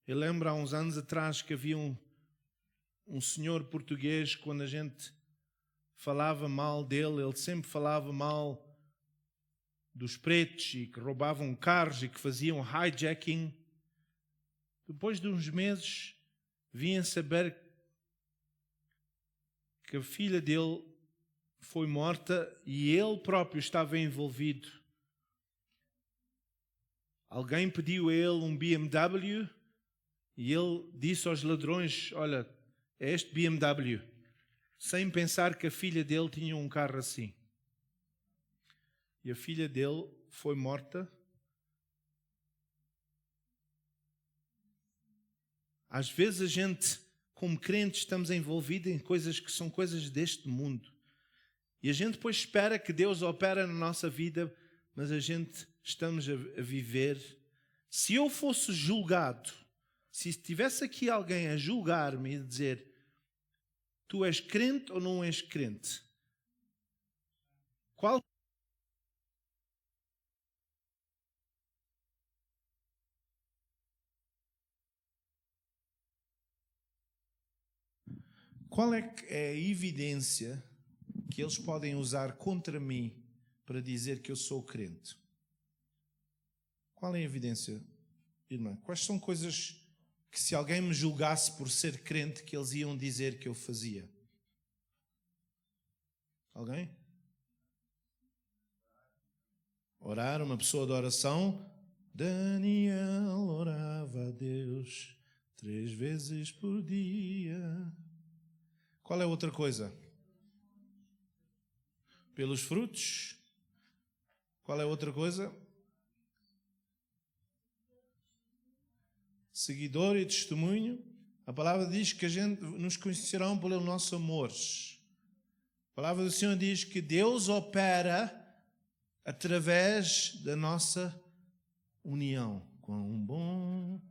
[SPEAKER 1] Eu lembro há uns anos atrás que havia um senhor português, quando a gente falava mal dele, ele sempre falava mal dos pretos e que roubavam carros e que faziam hijacking. Depois de uns meses, vinha saber que a filha dele foi morta e ele próprio estava envolvido. Alguém pediu a ele um BMW e ele disse aos ladrões: olha, é este BMW, sem pensar que a filha dele tinha um carro assim. E a filha dele foi morta. Às vezes a gente, como crentes, estamos envolvidos em coisas que são coisas deste mundo. E a gente depois espera que Deus opere na nossa vida, mas a gente estamos a viver. Se eu fosse julgado, se estivesse aqui alguém a julgar-me e a dizer: tu és crente ou não és crente? Qual é a evidência que eles podem usar contra mim para dizer que eu sou crente? Qual é a evidência, irmã? Quais são coisas que, se alguém me julgasse por ser crente, que eles iam dizer que eu fazia? Alguém? Orar, uma pessoa de oração. Daniel orava a Deus 3 vezes por dia. Qual é outra coisa? Pelos frutos. Qual é outra coisa? Seguidor e testemunho. A palavra diz que a gente nos conhecerão pelo nosso amor. A palavra do Senhor diz que Deus opera através da nossa união. Quão bom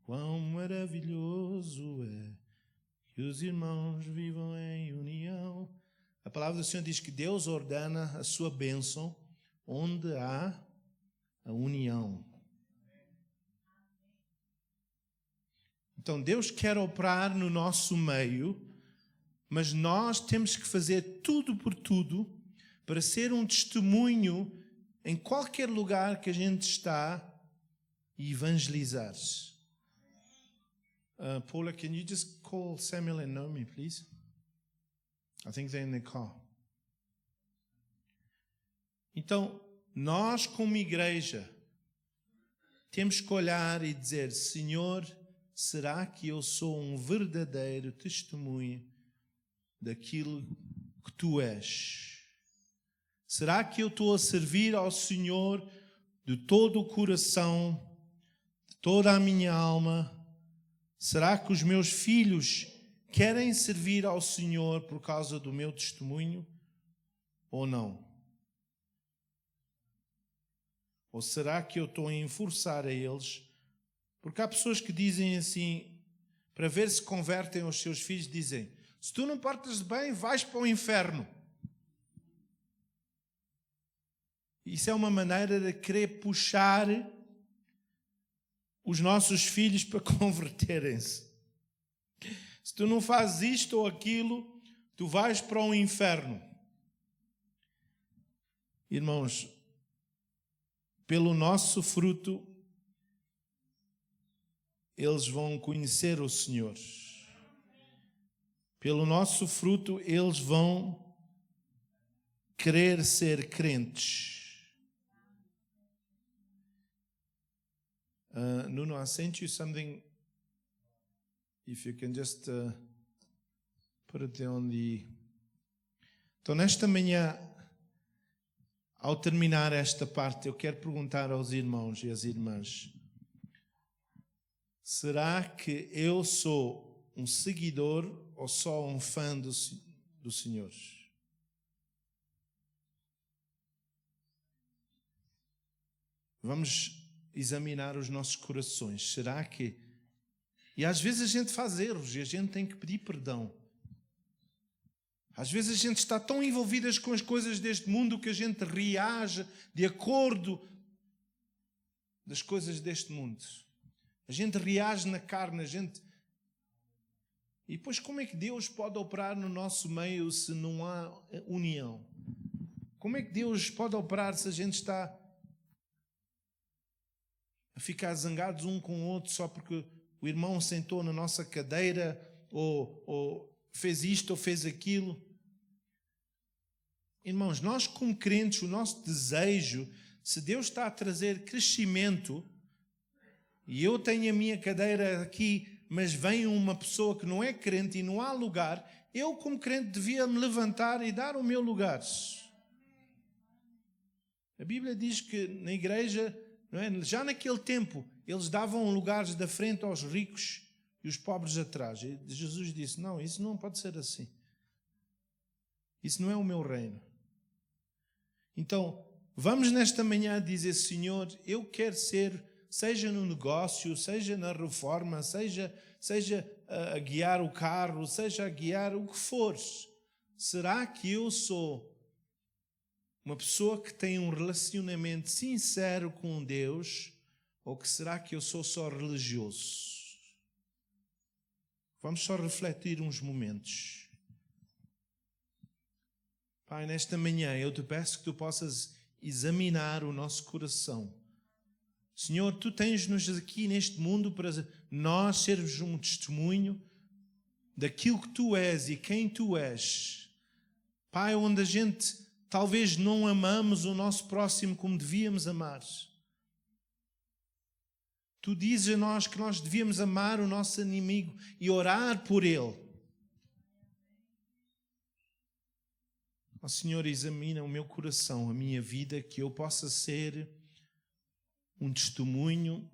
[SPEAKER 1] Quão maravilhoso é que os irmãos vivam em união. A palavra do Senhor diz que Deus ordena a sua bênção onde há a união. Então Deus quer operar no nosso meio, mas nós temos que fazer tudo por tudo para ser um testemunho em qualquer lugar que a gente está e evangelizar. Paula, can you just call Samuel and Naomi, please? I think they're in the car. Então, nós como igreja temos que olhar e dizer: Senhor, será que eu sou um verdadeiro testemunho daquilo que Tu és? Será que eu estou a servir ao Senhor de todo o coração, de toda a minha alma? Será que os meus filhos querem servir ao Senhor por causa do meu testemunho ou não? Ou será que eu estou a enforçar a eles? Porque há pessoas que dizem assim, para ver se convertem os seus filhos, dizem: se tu não portas bem, vais para o inferno. Isso é uma maneira de querer puxar os nossos filhos para converterem-se. Se tu não fazes isto ou aquilo, tu vais para o inferno. Irmãos, pelo nosso fruto, eles vão conhecer o Senhor. Pelo nosso fruto, eles vão querer ser crentes. Nuno, I sent you something. If you can just put it on the... Então, nesta manhã, ao terminar esta parte, eu quero perguntar aos irmãos e às irmãs: será que eu sou um seguidor ou só um fã do Senhor? Vamos examinar os nossos corações. Será que... E às vezes a gente faz erros e a gente tem que pedir perdão. Às vezes a gente está tão envolvido com as coisas deste mundo que a gente reage de acordo das coisas deste mundo. A gente reage na carne, a gente... E depois como é que Deus pode operar no nosso meio se não há união? Como é que Deus pode operar se a gente está a ficar zangados um com o outro só porque o irmão sentou na nossa cadeira ou fez isto ou fez aquilo? Irmãos, nós como crentes, o nosso desejo, se Deus está a trazer crescimento e eu tenho a minha cadeira aqui, mas vem uma pessoa que não é crente e não há lugar, eu como crente devia me levantar e dar o meu lugar. A Bíblia diz que na igreja, não é? Já naquele tempo, eles davam lugares da frente aos ricos e os pobres atrás. E Jesus disse: não, isso não pode ser assim. Isso não é o meu reino. Então, vamos nesta manhã dizer: Senhor, eu quero ser, seja no negócio, seja na reforma, seja a guiar o carro, seja a guiar o que for. Será que eu sou uma pessoa que tem um relacionamento sincero com Deus, ou que será que eu sou só religioso? Vamos só refletir uns momentos. Pai, nesta manhã eu te peço que tu possas examinar o nosso coração. Senhor, tu tens-nos aqui neste mundo para nós sermos um testemunho daquilo que tu és e quem tu és. Pai, onde a gente talvez não amamos o nosso próximo como devíamos amar. Tu dizes a nós que nós devíamos amar o nosso inimigo e orar por ele. Ó Senhor, examina o meu coração, a minha vida, que eu possa ser um testemunho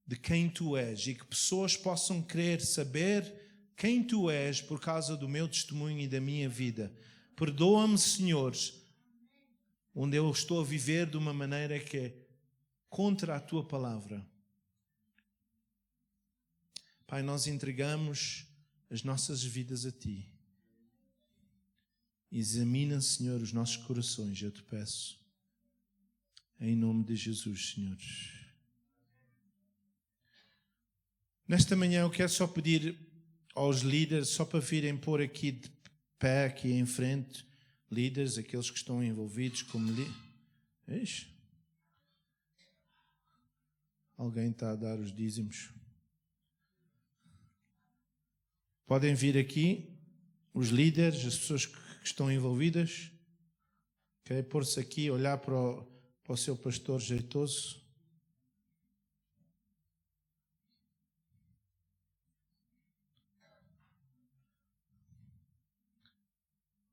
[SPEAKER 1] de quem tu és e que pessoas possam querer saber quem tu és por causa do meu testemunho e da minha vida. Perdoa-me, Senhor, onde eu estou a viver de uma maneira que é contra a tua palavra. Pai, nós entregamos as nossas vidas a Ti. Examina, Senhor, os nossos corações, eu te peço. Em nome de Jesus, Senhor. Nesta manhã eu quero só pedir aos líderes, só para virem pôr aqui de pé, aqui em frente, líderes, aqueles que estão envolvidos como líderes. Alguém está a dar os dízimos. Podem vir aqui, os líderes, as pessoas que estão envolvidas. Querem pôr-se aqui, olhar para o seu pastor jeitoso.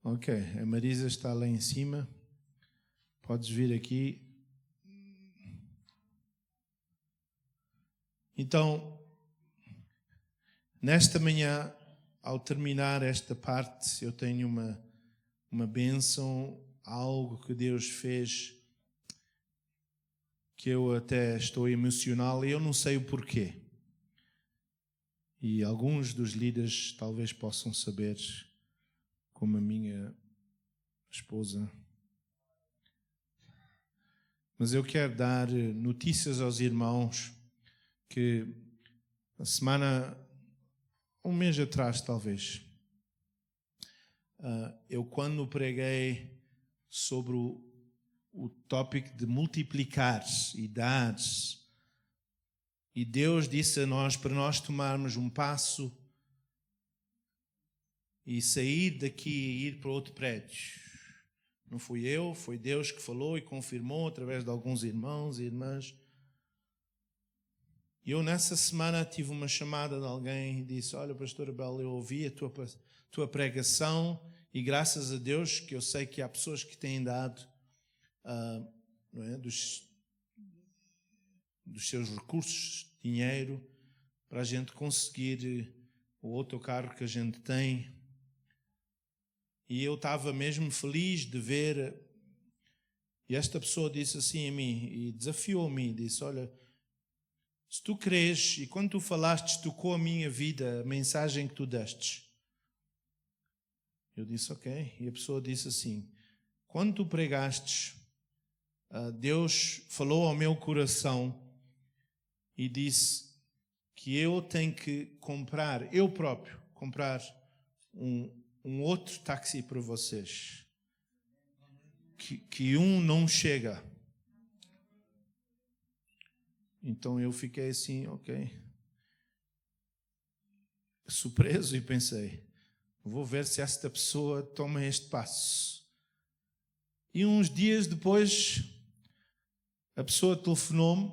[SPEAKER 1] Ok, a Marisa está lá em cima. Podes vir aqui. Então, nesta manhã, ao terminar esta parte, eu tenho uma bênção, algo que Deus fez, que eu até estou emocional e eu não sei o porquê. E alguns dos líderes talvez possam saber, como a minha esposa. Mas eu quero dar notícias aos irmãos que a semana, um mês atrás talvez, eu quando preguei sobre o tópico de multiplicar e dar, e Deus disse a nós para nós tomarmos um passo e sair daqui e ir para outro prédio. Não fui eu, foi Deus que falou e confirmou através de alguns irmãos e irmãs. E eu nessa semana tive uma chamada de alguém e disse: olha, pastor Abel, eu ouvi a tua pregação e graças a Deus que eu sei que há pessoas que têm dado não é, dos seus recursos, dinheiro, para a gente conseguir o autocarro que a gente tem. E eu estava mesmo feliz de ver. E esta pessoa disse assim a mim, e desafiou-me, disse: olha, se tu crês, e quando tu falaste, tocou a minha vida, a mensagem que tu destes. Eu disse, ok. E a pessoa disse assim: quando tu pregaste, Deus falou ao meu coração e disse que eu tenho que comprar, eu próprio, comprar um outro táxi para vocês. Que um não chega. Então eu fiquei assim, ok, surpreso e pensei, vou ver se esta pessoa toma este passo. E uns dias depois, a pessoa telefonou-me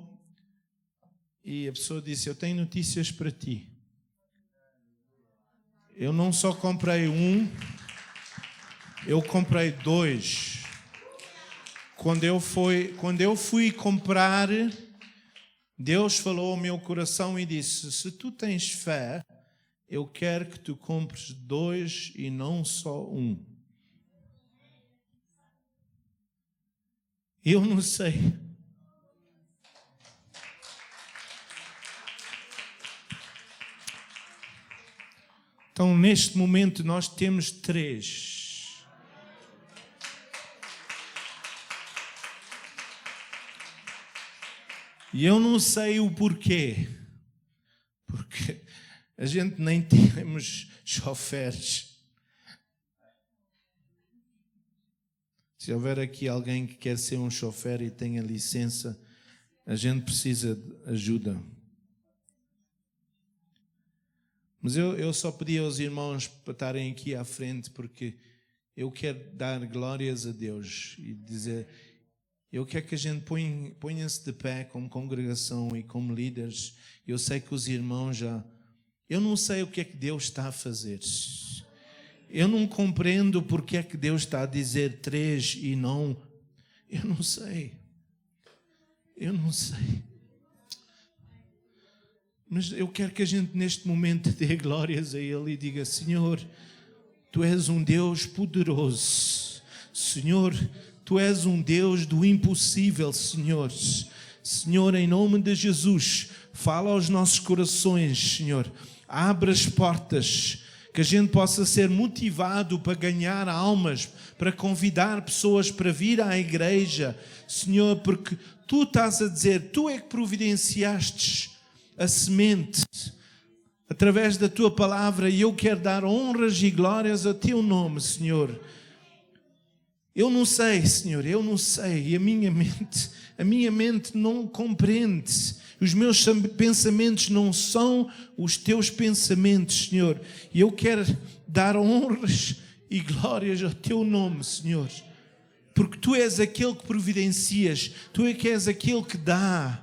[SPEAKER 1] e a pessoa disse: eu tenho notícias para ti. Eu não só comprei um, eu comprei dois. Quando eu fui comprar, Deus falou ao meu coração e disse: se tu tens fé, eu quero que tu compres dois e não só um. Eu não sei. Então, neste momento, nós temos 3. E eu não sei o porquê. Porque a gente nem temos choferes. Se houver aqui alguém que quer ser um chofer e tenha licença, a gente precisa de ajuda. Mas eu só pedi aos irmãos para estarem aqui à frente porque eu quero dar glórias a Deus e dizer, eu quero que a gente ponha-se de pé como congregação e como líderes. Eu sei que os irmãos eu não sei o que é que Deus está a fazer. Eu não compreendo porque é que Deus está a dizer 3 e não. Eu não sei. Mas eu quero que a gente neste momento dê glórias a Ele e diga: Senhor, Tu és um Deus poderoso. Senhor, Tu és um Deus do impossível, Senhor. Senhor, em nome de Jesus, fala aos nossos corações, Senhor. abre as portas, que a gente possa ser motivado para ganhar almas, para convidar pessoas para vir à igreja, Senhor, porque Tu estás a dizer, Tu é que providenciaste a semente através da Tua palavra, e eu quero dar honras e glórias ao Teu nome, Senhor. Eu não sei, Senhor, eu não sei, e a minha mente não compreende. Os meus pensamentos não são os Teus pensamentos, Senhor. E eu quero dar honras e glórias ao Teu nome, Senhor. Porque Tu és aquele que providencias, Tu é que és aquele que dá.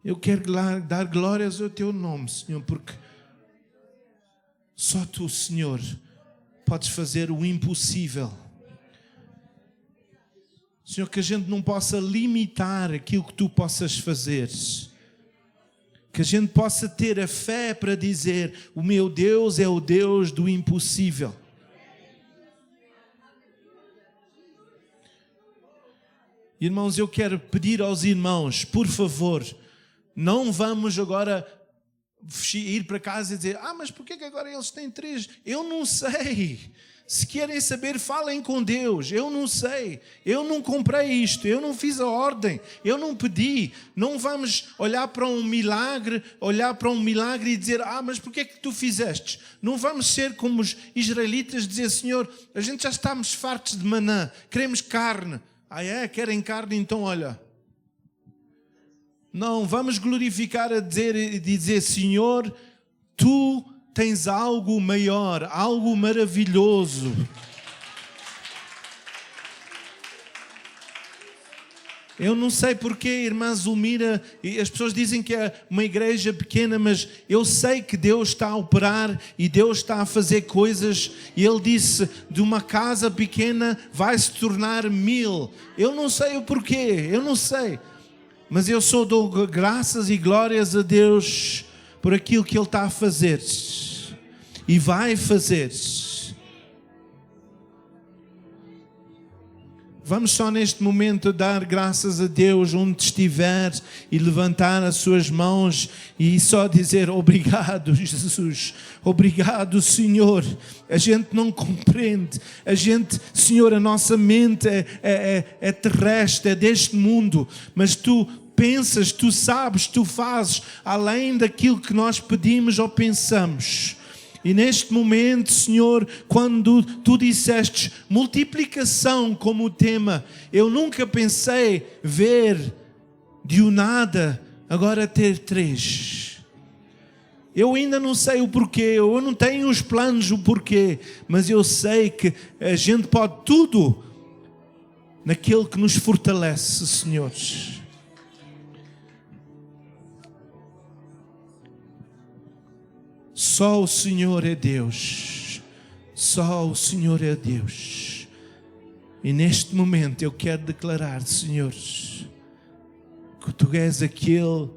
[SPEAKER 1] Eu quero dar glórias ao Teu nome, Senhor, porque só Tu, Senhor, podes fazer o impossível. Senhor, que a gente não possa limitar aquilo que Tu possas fazer. Que a gente possa ter a fé para dizer, o meu Deus é o Deus do impossível. Irmãos, eu quero pedir aos irmãos, por favor, não vamos agora ir para casa e dizer, mas porquê que agora eles têm 3? Eu não sei. Se querem saber, falem com Deus. Eu não sei. Eu não comprei isto. Eu não fiz a ordem. Eu não pedi. Não vamos olhar para um milagre e dizer, mas porquê que tu fizeste? Não vamos ser como os israelitas, dizer, Senhor, a gente já estamos fartos de maná. Queremos carne. Querem carne? Então olha. Não, vamos glorificar e dizer, Senhor, Tu tens algo maior, algo maravilhoso. Eu não sei porque, irmã Zulmira, as pessoas dizem que é uma igreja pequena, mas eu sei que Deus está a operar e Deus está a fazer coisas. E Ele disse, de uma casa pequena vai se tornar 1000. Eu não sei o porquê, eu não sei. Mas eu só dou graças e glórias a Deus por aquilo que Ele está a fazer e vai fazer. Vamos só neste momento dar graças a Deus onde estiver e levantar as suas mãos e só dizer obrigado, Jesus, obrigado, Senhor. A gente não compreende, Senhor, a nossa mente é terrestre, é deste mundo, mas Tu pensas, Tu sabes, Tu fazes além daquilo que nós pedimos ou pensamos. E neste momento, Senhor, quando Tu disseste multiplicação como tema, eu nunca pensei ver de um nada agora ter 3. Eu ainda não sei o porquê, eu não tenho os planos o porquê, mas eu sei que a gente pode tudo naquele que nos fortalece, Senhor. Só o Senhor é Deus. Só o Senhor é Deus. E neste momento eu quero declarar, Senhor, que Tu és aquele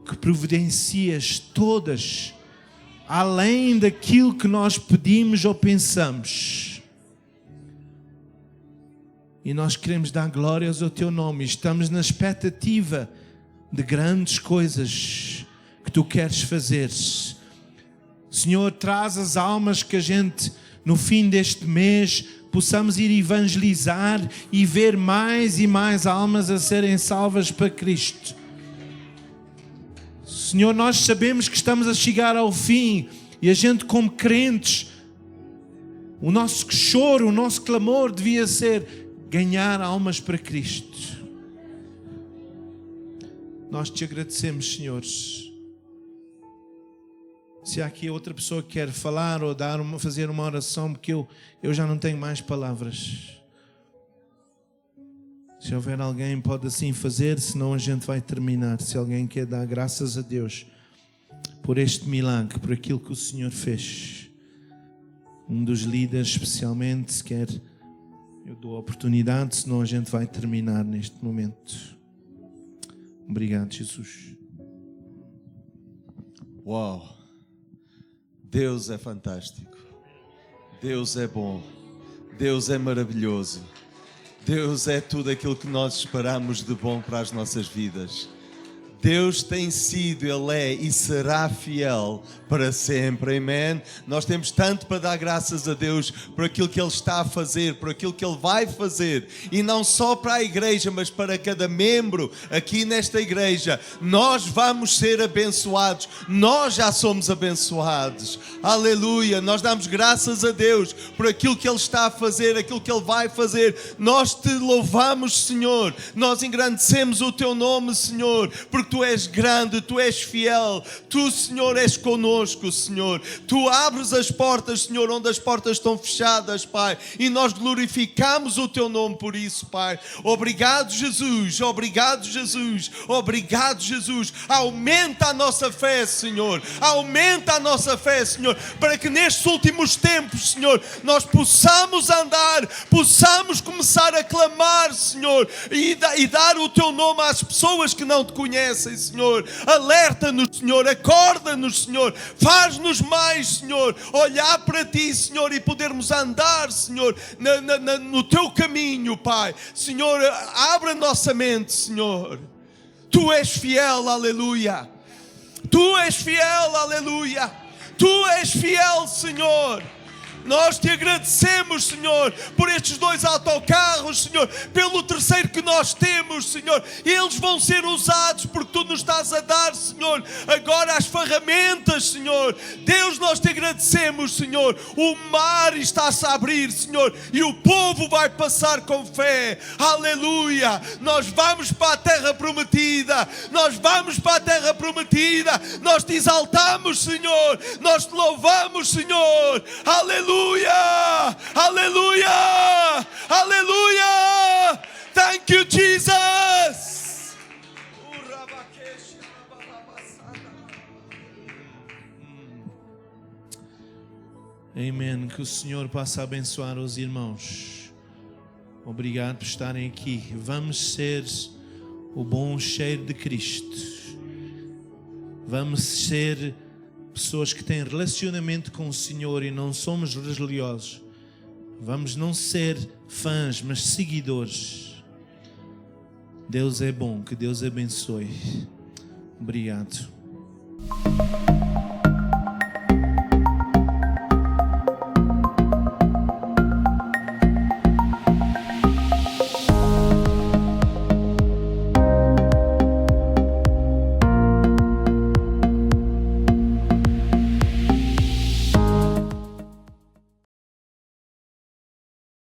[SPEAKER 1] que providencias todas, além daquilo que nós pedimos ou pensamos. E nós queremos dar glórias ao Teu nome. Estamos na expectativa de grandes coisas que Tu queres fazer. Senhor, traz as almas que a gente, no fim deste mês, possamos ir evangelizar e ver mais e mais almas a serem salvas para Cristo. Senhor, nós sabemos que estamos a chegar ao fim e a gente, como crentes, o nosso choro, o nosso clamor devia ser ganhar almas para Cristo. Nós Te agradecemos, Senhor. Se há aqui outra pessoa que quer falar ou fazer uma oração, porque eu já não tenho mais palavras. Se houver alguém, pode assim fazer, senão a gente vai terminar. Se alguém quer dar graças a Deus por este milagre, por aquilo que o Senhor fez. Um dos líderes especialmente, se quer, eu dou a oportunidade, senão a gente vai terminar neste momento. Obrigado, Jesus.
[SPEAKER 2] Uau! Deus é fantástico, Deus é bom, Deus é maravilhoso, Deus é tudo aquilo que nós esperamos de bom para as nossas vidas. Deus tem sido, Ele é e será fiel para sempre, amém? Nós temos tanto para dar graças a Deus por aquilo que Ele está a fazer, por aquilo que Ele vai fazer, e não só para a igreja, mas para cada membro aqui nesta igreja. Nós vamos ser abençoados, nós já somos abençoados, aleluia. Nós damos graças a Deus por aquilo que Ele está a fazer, aquilo que Ele vai fazer. Nós te louvamos, Senhor, nós engrandecemos o Teu nome, Senhor, porque Tu és grande, Tu és fiel, Tu, Senhor, és conosco, Senhor. Tu abres as portas, Senhor, onde as portas estão fechadas, Pai, e nós glorificamos o Teu nome por isso, Pai. Obrigado, Jesus, obrigado, Jesus, obrigado, Jesus. Aumenta a nossa fé, Senhor, aumenta a nossa fé, Senhor, para que nestes últimos tempos, Senhor, nós possamos andar, possamos começar a clamar, Senhor, e dar o Teu nome às pessoas que não Te conhecem, Senhor. Alerta-nos, Senhor, acorda-nos, Senhor, faz-nos mais, Senhor, olhar para Ti, Senhor, e podermos andar, Senhor, no Teu caminho, Pai. Senhor, abre a nossa mente, Senhor. Tu és fiel, aleluia. Tu és fiel, aleluia. Tu és fiel, Senhor. Nós Te agradecemos, Senhor, por estes 2 autocarros, Senhor, pelo terceiro que nós temos, Senhor. Eles vão ser usados porque Tu nos estás a dar, Senhor, agora as ferramentas, Senhor. Deus, nós Te agradecemos, Senhor. O mar está-se a abrir, Senhor, e o povo vai passar com fé. Aleluia. Nós vamos para a terra prometida. Nós vamos para a terra prometida. Nós Te exaltamos, Senhor. Nós Te louvamos, Senhor. Aleluia. Aleluia! Aleluia! Thank you, Jesus!
[SPEAKER 1] Amém. Que o Senhor possa abençoar os irmãos. Obrigado por estarem aqui. Vamos ser o bom cheiro de Cristo. Vamos ser pessoas que têm relacionamento com o Senhor e não somos religiosos. Vamos não ser fãs, mas seguidores. Deus é bom, que Deus abençoe. Obrigado.